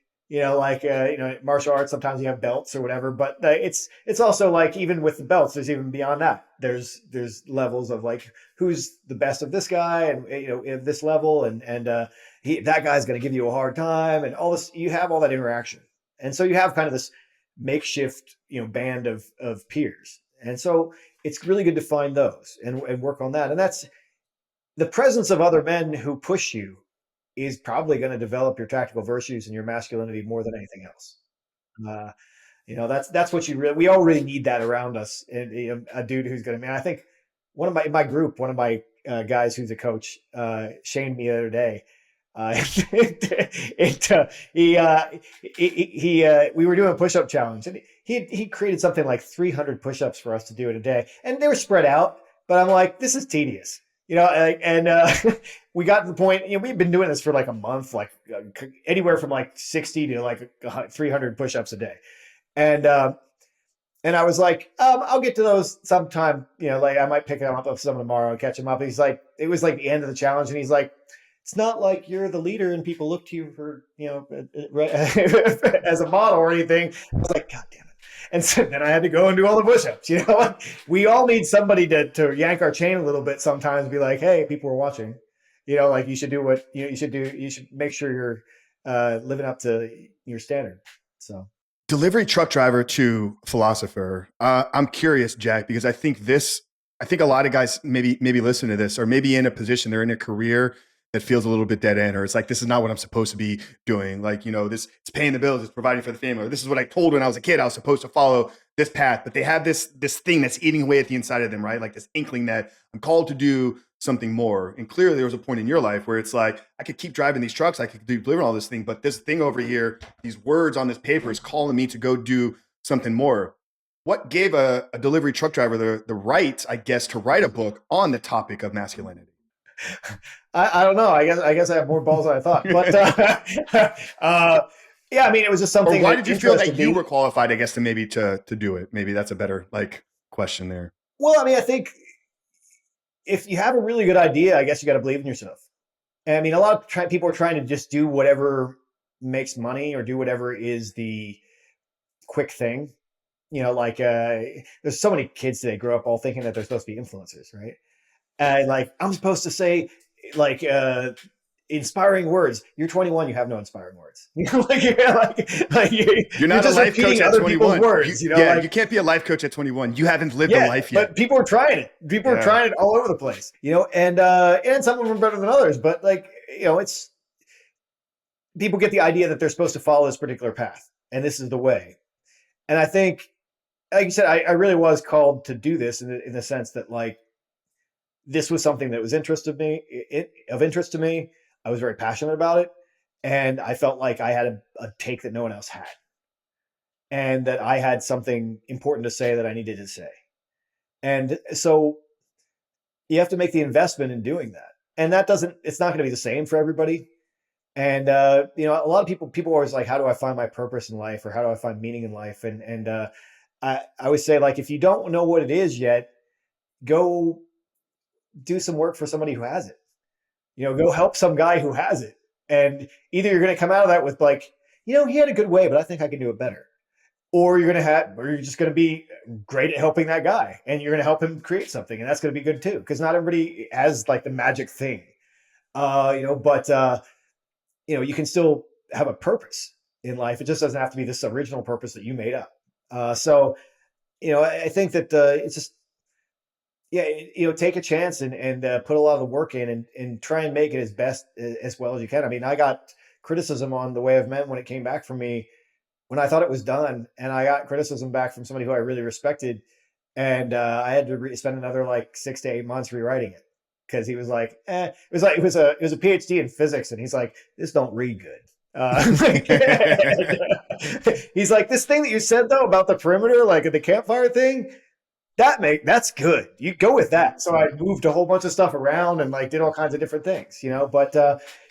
Martial arts, sometimes you have belts or whatever, but it's also like, even with the belts, there's even beyond that. There's levels of like, who's the best of this guy and, at this level. And that guy's going to give you a hard time and all this, you have all that interaction. And so you have kind of this makeshift, band of peers. And so it's really good to find those and work on that. And that's the presence of other men who push you is probably going to develop your tactical virtues and your masculinity more than anything else. Uh, that's what we all really need that around us. And a dude who's going to, man, I think one of my group, one of my guys who's a coach, shamed me the other day. We were doing a push-up challenge, and he created something like 300 push-ups for us to do in a day, and they were spread out. But I'm like, this is tedious, and we got to the point. We've been doing this for like a month, like anywhere from like 60 to like 300 push-ups a day, and and I was like, I'll get to those sometime. Like I might pick them up some tomorrow and catch them up. He's like, it was like the end of the challenge, and he's like, it's not like you're the leader and people look to you for, as a model or anything. I was like, God damn it. And so then I had to go and do all the push-ups. We all need somebody to yank our chain a little bit sometimes, be like, hey, people are watching. Like you should do what you should do. You should make sure you're living up to your standard. So. Delivery truck driver to philosopher. I'm curious, Jack, because I think a lot of guys maybe listen to this, or maybe in a position, they're in a career that feels a little bit dead end, or it's like, this is not what I'm supposed to be doing. Like, this, it's paying the bills, it's providing for the family, or this is what I told when I was a kid, I was supposed to follow this path, but they have this thing that's eating away at the inside of them, right? Like this inkling that I'm called to do something more. And clearly there was a point in your life where it's like, I could keep driving these trucks, I could do delivering all this thing, but this thing over here, these words on this paper is calling me to go do something more. What gave a delivery truck driver the right, I guess, to write a book on the topic of masculinity? I don't know. I guess I have more balls than I thought. But yeah, I mean, it was just something. Or why did you feel that you were qualified, I guess, to do it? Maybe that's a better question there. Well, I mean, I think if you have a really good idea, I guess you got to believe in yourself. And I mean, a lot of people are trying to just do whatever makes money or do whatever is the quick thing. There's so many kids today grow up all thinking that they're supposed to be influencers, right? Like I'm supposed to say inspiring words. You're 21. You have no inspiring words. You're not a life coach at 21. Words, you can't be a life coach at 21. You haven't lived a life yet. But people are trying it. People are trying it all over the place. And some of them are better than others. But it's people get the idea that they're supposed to follow this particular path, and this is the way. And I think, like you said, I really was called to do this in the sense that this was something that was of interest to me. I was very passionate about it. And I felt like I had a take that no one else had. And that I had something important to say that I needed to say. And so you have to make the investment in doing that. And it's not going to be the same for everybody. And, a lot of people are always like, how do I find my purpose in life? Or how do I find meaning in life? And I would say, if you don't know what it is yet, go do some work for somebody who has it. Go help some guy who has it. And either you're going to come out of that with he had a good way, but I think I can do it better. Or you're just going to be great at helping that guy, and you're going to help him create something, and that's going to be good too. Because not everybody has the magic thing, but you can still have a purpose in life. It just doesn't have to be this original purpose that you made up. So I think that it's just, take a chance and put a lot of the work in and try and make it as well as you can. I mean, I got criticism on The Way of Men when it came back from me when I thought it was done, and I got criticism back from somebody who I really respected, and I had to spend another 6 to 8 months rewriting it because he was like, it was a PhD in physics, and he's like, this don't read good. He's like, this thing that you said though about the perimeter, the campfire thing, that's good. You go with that. So I moved a whole bunch of stuff around and did all kinds of different things, but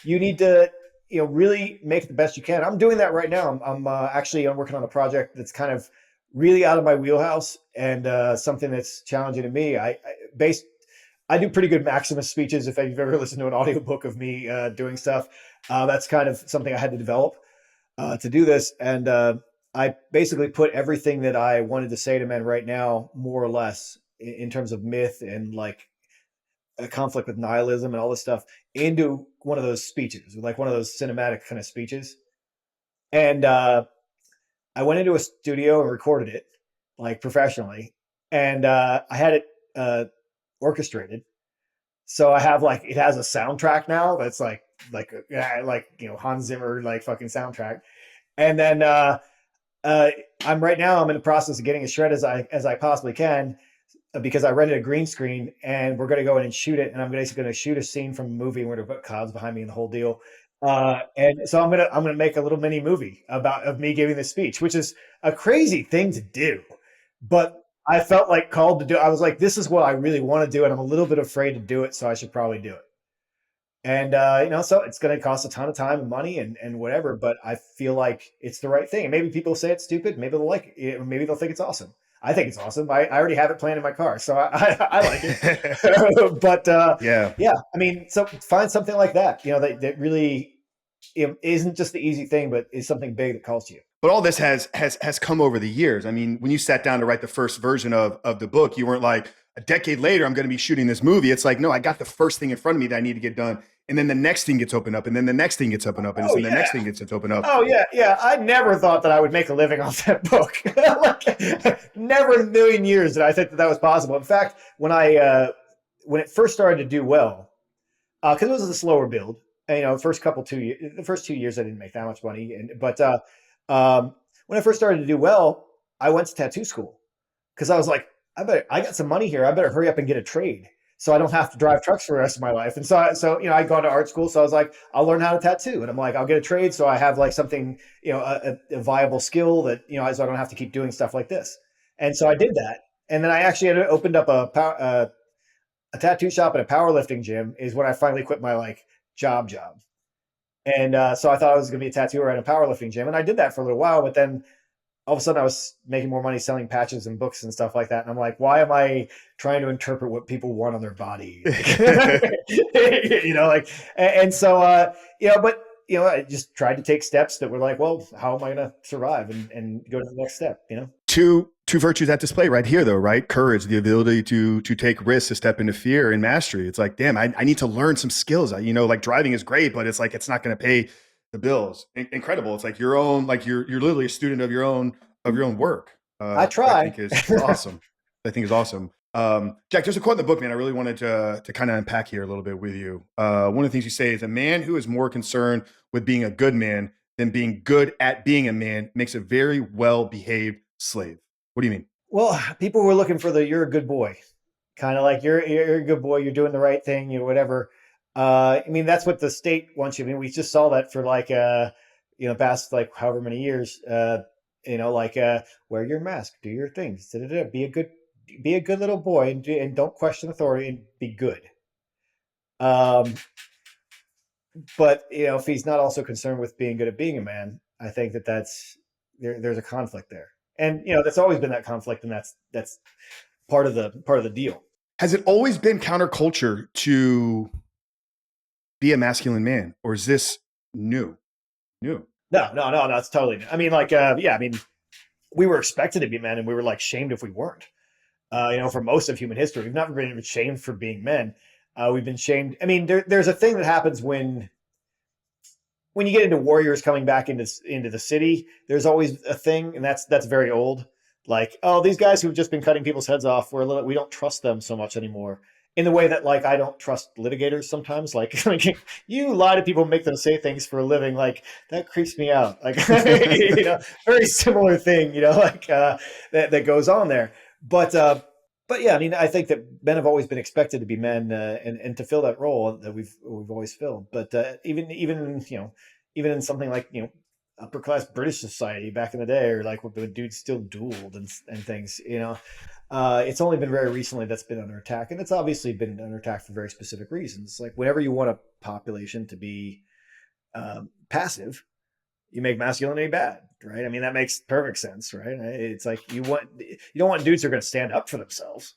you need to, really make it the best you can. I'm doing that right now. I'm working on a project that's kind of really out of my wheelhouse and something that's challenging to me. I do pretty good Maximus speeches. If you've ever listened to an audiobook of me doing stuff, that's kind of something I had to develop to do this. And I basically put everything that I wanted to say to men right now, more or less, in terms of myth and a conflict with nihilism and all this stuff, into one of those speeches, one of those cinematic kind of speeches. And I went into a studio and recorded it professionally, and I had it orchestrated. So I have it has a soundtrack now that's Hans Zimmer fucking soundtrack, and then I'm in the process of getting as shredded as I possibly can, because I rented a green screen and we're going to go in and shoot it. And I'm basically going to shoot a scene from a movie, and we're going to put clouds behind me and the whole deal. And so I'm gonna make a little mini movie about of me giving this speech, which is a crazy thing to do, but I felt like called to do. I was like, this is what I really want to do, and I'm a little bit afraid to do it, so I should probably do it. And so it's going to cost a ton of time and money and whatever, but I feel like it's the right thing. And maybe people say it's stupid, maybe they'll like it, maybe they'll think it's awesome. I think it's awesome. I already have it planned in my car, so I like it. But Yeah. yeah, I mean, so find something like that, that really isn't just the easy thing, but is something big that calls to you. But all this has come over the years. I mean, when you sat down to write the first version of the book, you weren't like, a decade later, I'm going to be shooting this movie. It's like, no, I got the first thing in front of me that I need to get done. And then the next thing gets opened up, and then the next thing gets opened up, and Oh then the next yeah. thing gets opened up. Oh yeah, yeah. I never thought that I would make a living off that book. Like, never in a million years did I think that that was possible. In fact, when it first started to do well, because it was a slower build, and, the first 2 years I didn't make that much money, when I first started to do well, I went to tattoo school because I was like, I got some money here. I better hurry up and get a trade so I don't have to drive trucks for the rest of my life. And I'd gone to art school, so I was like, I'll learn how to tattoo, and I'm like, I'll get a trade so I have like something, a viable skill that so I don't have to keep doing stuff like this. And so I did that, and then I actually had opened up a tattoo shop and a powerlifting gym. Is when I finally quit my like job. And so I thought I was going to be a tattooer at a powerlifting gym, and I did that for a little while. But then all of a sudden I was making more money selling patches and books and stuff like that. And I'm like, why am I trying to interpret what people want on their body? But I just tried to take steps that were like, well, how am I going to survive and go to the next step? Two virtues at display right here, though, right? Courage, the ability to take risks, to step into fear, and mastery. It's like, damn, I need to learn some skills. Like driving is great, but it's like it's not going to pay the bills. Incredible. It's like your own, like you're literally a student of your own work. I I try. think is awesome. I think is awesome. Jack, there's a quote in the book, man. I really wanted to kind of unpack here a little bit with you. One of the things you say is a man who is more concerned with being a good man than being good at being a man makes a very well behaved slave. What do you mean? Well, people were looking for the "you're a good boy," kind of like you're a good boy, you're doing the right thing, whatever. I mean, that's what the state wants you. I mean, we just saw that for like past like however many years. Wear your mask, do your things, be a good little boy, and don't question authority and be good. Um, but if he's not also concerned with being good at being a man, I think that's there's a conflict there, and that's always been that conflict, and that's part of the deal. Has it always been counterculture to be a masculine man, or is this new? New. No, no, no, no. It's totally new. I mean, yeah. I mean, we were expected to be men, and we were like shamed if we weren't. For most of human history, we've never been shamed for being men. We've been shamed. I mean, there's a thing that happens when you get into warriors coming back into the city. There's always a thing, and that's very old. Like, oh, these guys who've just been cutting people's heads off, we don't trust them so much anymore. In the way that like I don't trust litigators sometimes. Like you lie to people, and make them say things for a living. Like that creeps me out. Like very similar thing. That goes on there. But yeah, I mean, I think that men have always been expected to be men, and to fill that role that we've always filled. But even in something like upper class British society back in the day, or like when dudes still dueled and things, it's only been very recently that's been under attack, and it's obviously been under attack for very specific reasons. Like whenever you want a population to be passive, you make masculinity bad, right? I mean, that makes perfect sense, right? It's like you don't want dudes who are going to stand up for themselves.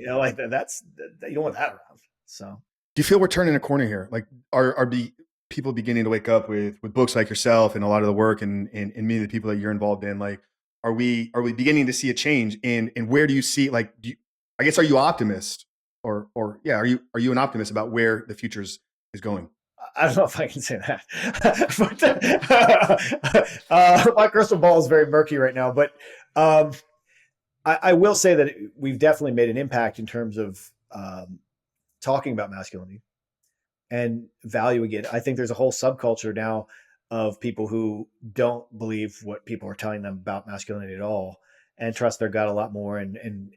Like you don't want that around. So, Do you feel we're turning a corner here? Like, are people beginning to wake up with books like yourself and a lot of the work and many of the people that you're involved in? Like, are we beginning to see a change? And where do you see, like, I guess, are you optimist or yeah, are you an optimist about where the future is going? I don't know if I can say that, but my crystal ball is very murky right now. But um, I will say that we've definitely made an impact in terms of talking about masculinity and valuing it. I think there's a whole subculture now of people who don't believe what people are telling them about masculinity at all, and trust their gut a lot more, and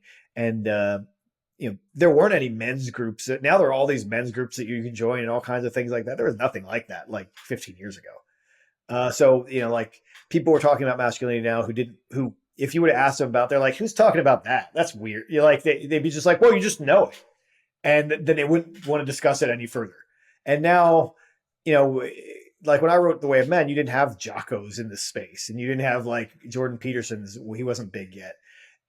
there weren't any men's groups. Now there are all these men's groups that you can join and all kinds of things like that. There was nothing like that like 15 years ago. So like people were talking about masculinity now who if you would have asked them about, they're like, who's talking about that? That's weird. Like they'd be just like, well, you just know it, and then they wouldn't want to discuss it any further. And now, you know, like when I wrote The Way of Men, you didn't have Jockos in this space, and you didn't have like Jordan Peterson's. Well, he wasn't big yet.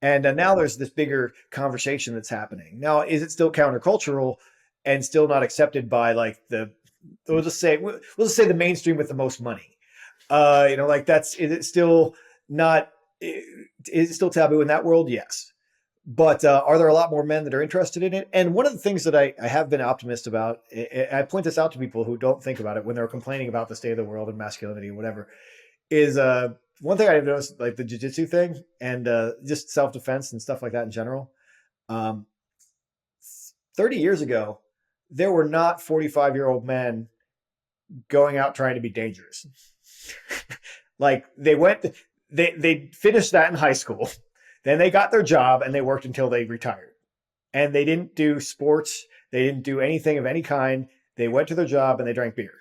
And now there's this bigger conversation that's happening. Now, is it still countercultural and still not accepted by like we'll just say the mainstream with the most money? Like is it still not? Is it still taboo in that world? Yes. But are there a lot more men that are interested in it? And one of the things that I have been optimist about, I point this out to people who don't think about it when they're complaining about the state of the world and masculinity and whatever, is one thing I've noticed, like the jiu-jitsu thing and just self-defense and stuff like that in general. Um, 30 years ago, there were not 45-year-old men going out trying to be dangerous. Like they finished that in high school. Then they got their job and they worked until they retired. And they didn't do sports. They didn't do anything of any kind. They went to their job and they drank beer.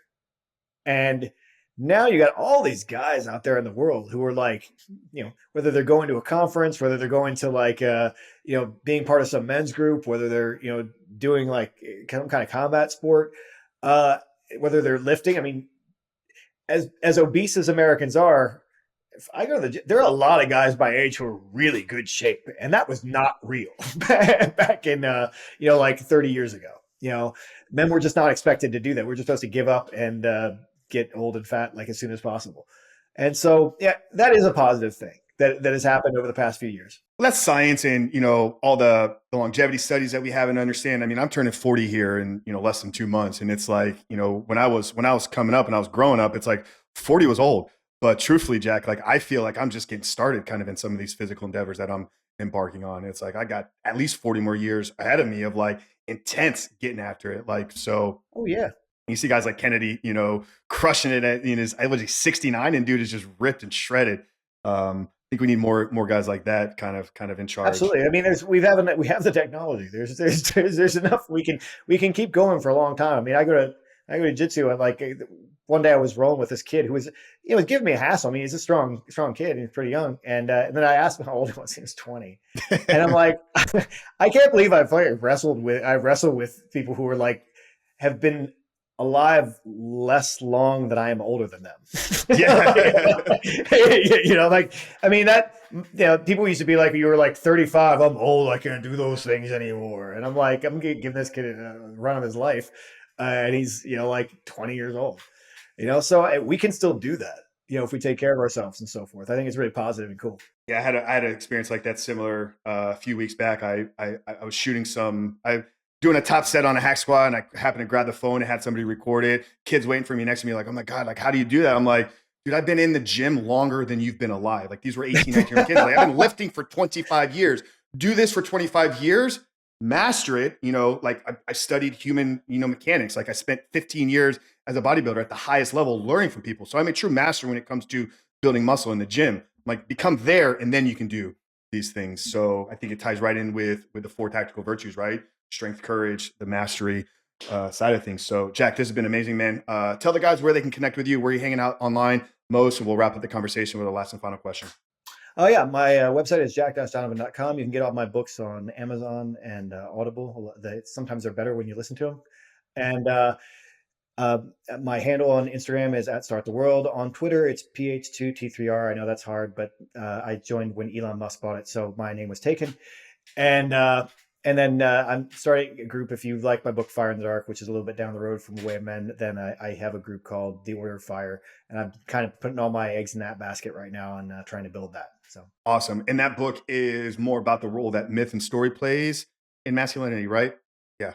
And now you got all these guys out there in the world who are like, whether they're going to a conference, whether they're going to like, being part of some men's group, whether they're, doing like some kind of combat sport, whether they're lifting. I mean, as obese as Americans are, if I go to the gym, there are a lot of guys my age who are really good shape, and that was not real back in like 30 years ago. Men were just not expected to do that. We're just supposed to give up and get old and fat like as soon as possible. And so, yeah, that is a positive thing that has happened over the past few years. Well, that's science and, all the longevity studies that we have and understand. I mean, I'm turning 40 here in, less than 2 months. And it's like, when I was coming up and I was growing up, it's like 40 was old. But truthfully, Jack, like I feel like I'm just getting started kind of in some of these physical endeavors that I'm embarking on. It's like I got at least 40 more years ahead of me of like intense getting after it. Like, so. Oh, yeah. You see guys like Kennedy, crushing it at I was 69 and dude is just ripped and shredded. I think we need more guys like that kind of in charge. Absolutely. I mean, we have the technology. There's enough. We can keep going for a long time. I mean, I go to jiu-jitsu and like one day I was rolling with this kid who was giving me a hassle. I mean, he's a strong kid and he's pretty young. And then I asked him how old he was. He was 20. And I'm like, I can't believe I wrestle with people who are like have been alive less long than I am older than them. Yeah. Like, I mean, that, people used to be like, you were like 35, I'm old, I can't do those things anymore. And I'm like, I'm going to give this kid a run of his life. And he's, like 20 years old, so we can still do that, if we take care of ourselves and so forth. I think it's really positive and cool. Yeah. I had an experience like that similar a few weeks back. I was shooting doing a top set on a hack squat and I happened to grab the phone and had somebody record it. Kids waiting for me next to me like, oh my God, like, how do you do that? I'm like, dude, I've been in the gym longer than you've been alive. Like these were 18, 19 kids. Like I've been lifting for 25 years. Do this for 25 years, master it. Like I studied human, mechanics. Like I spent 15 years as a bodybuilder at the highest level learning from people. So I'm a true master when it comes to building muscle in the gym. Like become there and then you can do these things. So I think it ties right in with the 4 tactical virtues, right? Strength, courage, the mastery side of things. So Jack, this has been amazing, man. Tell the guys where they can connect with you, where you're hanging out online most, and we'll wrap up the conversation with a last and final question. Oh yeah. My website is jack-donovan.com. You can get all my books on Amazon and Audible. Sometimes they're better when you listen to them. And my handle on Instagram is @starttheworld. On Twitter, it's PH2T3R. I know that's hard, but I joined when Elon Musk bought it, so my name was taken. And then I'm starting a group. If you like my book Fire in the Dark, which is a little bit down the road from The Way of Men, then I have a group called The Order of Fire. And I'm kind of putting all my eggs in that basket right now and trying to build that. So awesome. And that book is more about the role that myth and story plays in masculinity, right? Yeah.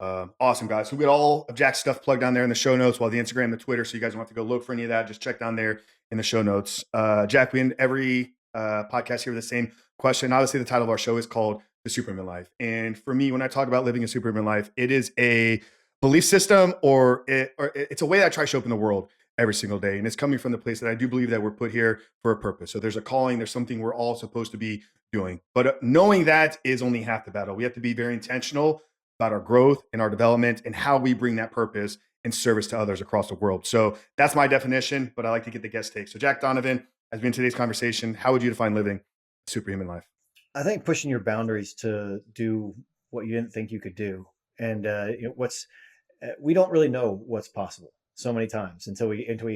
Awesome, guys. So we got all of Jack's stuff plugged down there in the show notes, while the Instagram, the Twitter. So you guys don't have to go look for any of that. Just check down there in the show notes. Jack, we end every podcast here with the same question. Obviously, the title of our show is called The Superman Life. And for me, when I talk about living a Superman life, it is a belief system or it's a way that I try to show up in the world. every single day. And it's coming from the place that I do believe that we're put here for a purpose. So there's a calling, there's something we're all supposed to be doing. But knowing that is only half the battle. We have to be very intentional about our growth and our development and how we bring that purpose and service to others across the world. So that's my definition, but I like to get the guest take. So Jack Donovan has been today's conversation. How would you define living a superhuman life? I think pushing your boundaries to do what you didn't think you could do, and what's we don't really know what's possible so many times until we do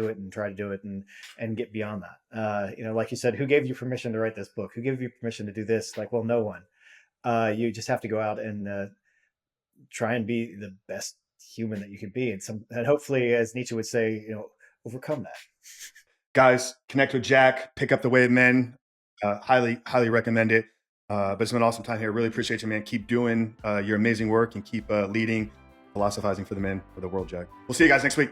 it and try to do it and get beyond that. Like you said, who gave you permission to write this book? Who gave you permission to do this? Like, well, no one. You just have to go out and try and be the best human that you could be, and hopefully, as Nietzsche would say, overcome that. Guys, connect with Jack, pick up The Way of Men. Highly recommend it. But it's been an awesome time here. Really appreciate you, man. Keep doing your amazing work and keep leading, philosophizing for the men, for the world, Jack. We'll see you guys next week.